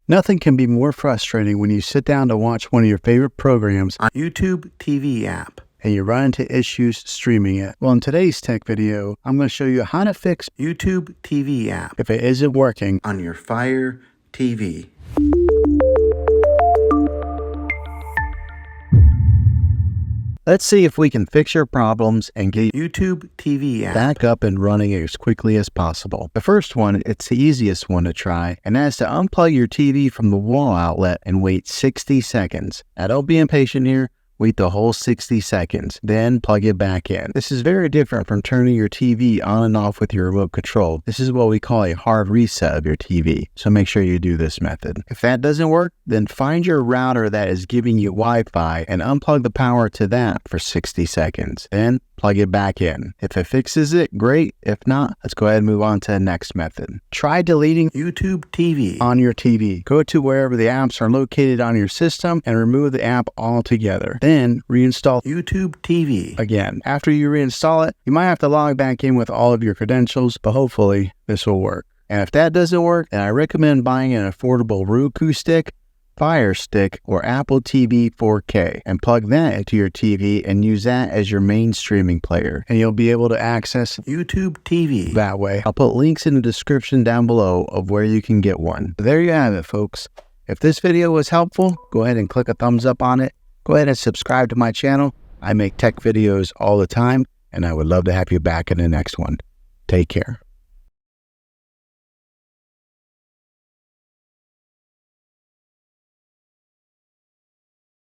Nothing can be more frustrating when you sit down to watch one of your favorite programs on YouTube TV app and you run into issues streaming it. Well, in today's tech video, I'm going to show you how to fix YouTube TV app if it isn't working on your Fire TV. Let's see if we can fix your problems and get YouTube TV app back up and running as quickly as possible. The first one, it's the easiest one to try, and that's to unplug your TV from the wall outlet and wait 60 seconds. Now don't be impatient here. Wait the whole 60 seconds, then plug it back in. This is very different from turning your TV on and off with your remote control. This is what we call a hard reset of your TV, so make sure you do this method. If that doesn't work, then find your router that is giving you Wi-Fi and unplug the power to that for 60 seconds. Then plug it back in. If it fixes it, great. If not, let's go ahead and move on to the next method. Try deleting YouTube TV on your TV. Go to wherever the apps are located on your system and remove the app altogether. Then reinstall YouTube TV again. After you reinstall it, you might have to log back in with all of your credentials, but hopefully this will work. And if that doesn't work, then I recommend buying an affordable Roku stick, Fire Stick, or Apple TV 4K and plug that into your TV and use that as your main streaming player. And you'll be able to access YouTube TV that way. I'll put links in the description down below of where you can get one. But there you have it, folks. If this video was helpful, go ahead and click a thumbs up on it. Go ahead and subscribe to my channel. I make tech videos all the time, and I would love to have you back in the next one. Take care.